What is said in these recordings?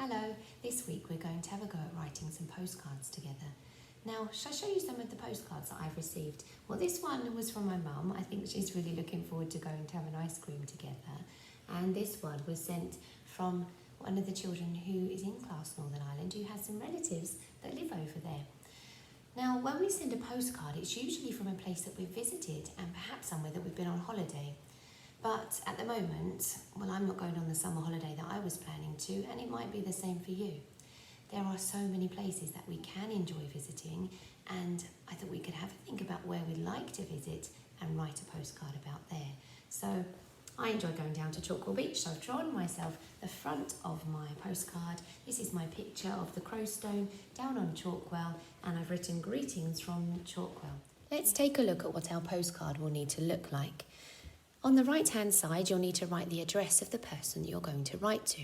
Hello, this week we're going to have a go at writing some postcards together. Now, shall I show you some of the postcards that I've received? Well, this one was from my mum. I think she's really looking forward to going to have an ice cream together. And this one was sent from one of the children who is in Class Northern Ireland, who has some relatives that live over there. Now, when we send a postcard, it's usually from a place that we've visited and perhaps somewhere that we've been on holiday. But at the moment, well, I'm not going on the summer holiday that I was planning to, and it might be the same for you. There are so many places that we can enjoy visiting, and I thought we could have a think about where we'd like to visit and write a postcard about there. So I enjoy going down to Chalkwell Beach, so I've drawn myself the front of my postcard. This is my picture of the Crowstone down on Chalkwell, and I've written greetings from Chalkwell. Let's take a look at what our postcard will need to look like. On the right-hand side, you'll need to write the address of the person that you're going to write to.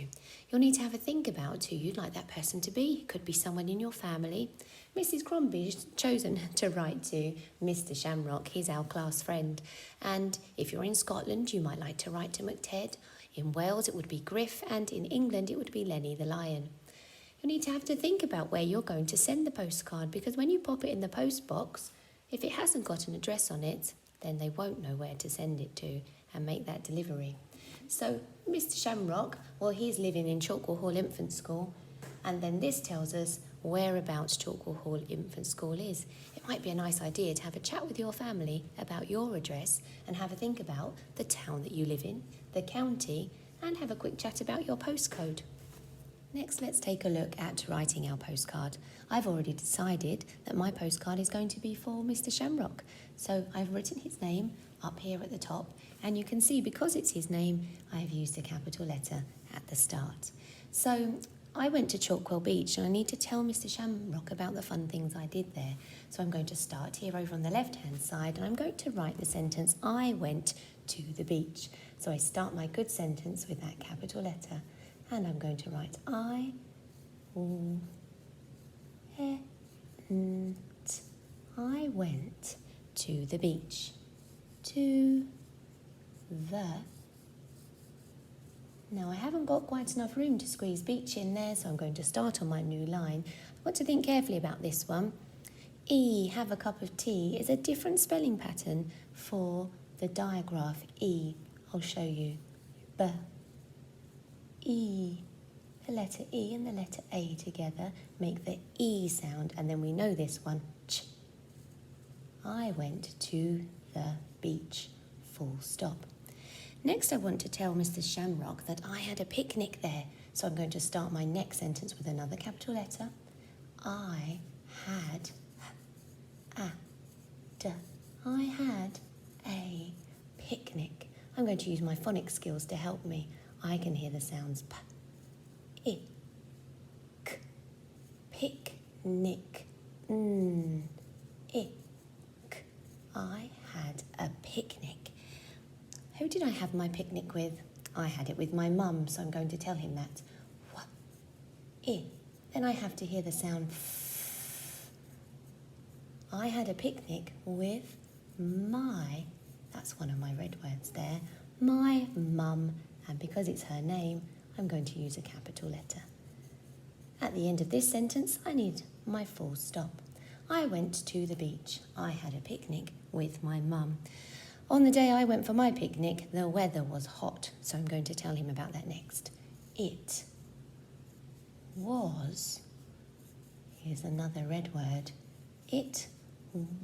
You'll need to have a think about who you'd like that person to be. It could be someone in your family. Mrs. Crombie's chosen to write to Mr. Shamrock. He's our class friend. And if you're in Scotland, you might like to write to McTed. In Wales, it would be Griff. And in England, it would be Lenny the Lion. You'll need to have to think about where you're going to send the postcard, because when you pop it in the post box, if it hasn't got an address on it, then they won't know where to send it to and make that delivery. So Mr. Shamrock, well, he's living in Chalkwell Hall Infant School, and then this tells us whereabouts Chalkwell Hall Infant School is. It might be a nice idea to have a chat with your family about your address and have a think about the town that you live in, the county, and have a quick chat about your postcode. Next, let's take a look at writing our postcard. I've already decided that my postcard is going to be for Mr. Shamrock. So I've written his name up here at the top, and you can see because it's his name, I've used a capital letter at the start. So I went to Chalkwell Beach, and I need to tell Mr. Shamrock about the fun things I did there. So I'm going to start here over on the left-hand side, and I'm going to write the sentence, I went to the beach. So I start my good sentence with that capital letter. And I'm going to write I went to the beach. To the. Now I haven't got quite enough room to squeeze beach in there, so I'm going to start on my new line. I want to think carefully about this one. E, have a cup of tea, is a different spelling pattern for the digraph E. I'll show you. B. E. The letter E and the letter A together make the E sound, and then we know this one, ch. I went to the beach, full stop. Next, I want to tell Mr. Shamrock that I had a picnic there, so I'm going to start my next sentence with another capital letter. I had a picnic. I'm going to use my phonics skills to help me. I can hear the sounds p, I, k, picnic, n, I, k. I had a picnic. Who did I have my picnic with? I had it with my mum, so I'm going to tell him that. What? I. Then I have to hear the sound f. I had a picnic with my, that's one of my red words there, my mum. And because it's her name, I'm going to use a capital letter. At the end of this sentence, I need my full stop. I went to the beach. I had a picnic with my mum. On the day I went for my picnic, the weather was hot, so I'm going to tell him about that next. It was, here's another red word, it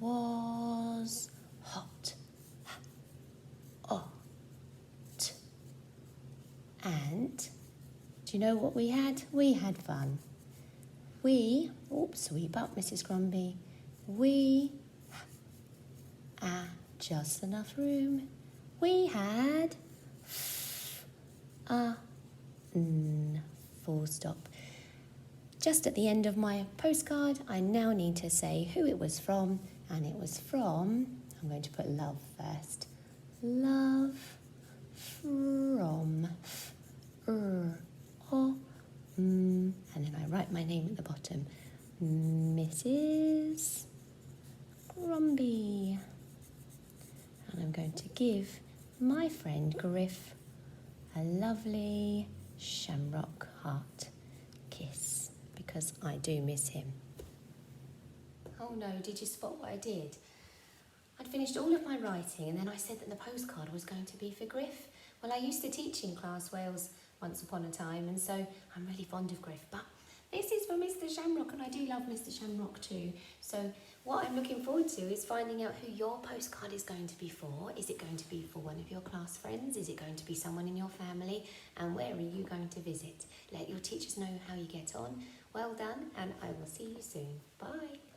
was hot. And do you know what we had? We had fun. Sweep up, Mrs. Crombie. We just enough room. We had full stop. Just at the end of my postcard, I now need to say who it was from, and it was from, I'm going to put love first. Love from and then I write my name at the bottom, Mrs. Crombie. And I'm going to give my friend Griff a lovely shamrock heart. because I do miss him. Oh no, did you spot what I did? I'd finished all of my writing and then I said that the postcard was going to be for Griff. Well, I used to teach in Class Wales once upon a time, and so I'm really fond of Griff, but this is for Mr. Shamrock, and I do love Mr. Shamrock too. So what I'm looking forward to is finding out who your postcard is going to be for. Is it going to be for one of your class friends? Is it going to be someone in your family? And where are you going to visit? Let your teachers know how you get on. Well done, and I will see you soon. Bye.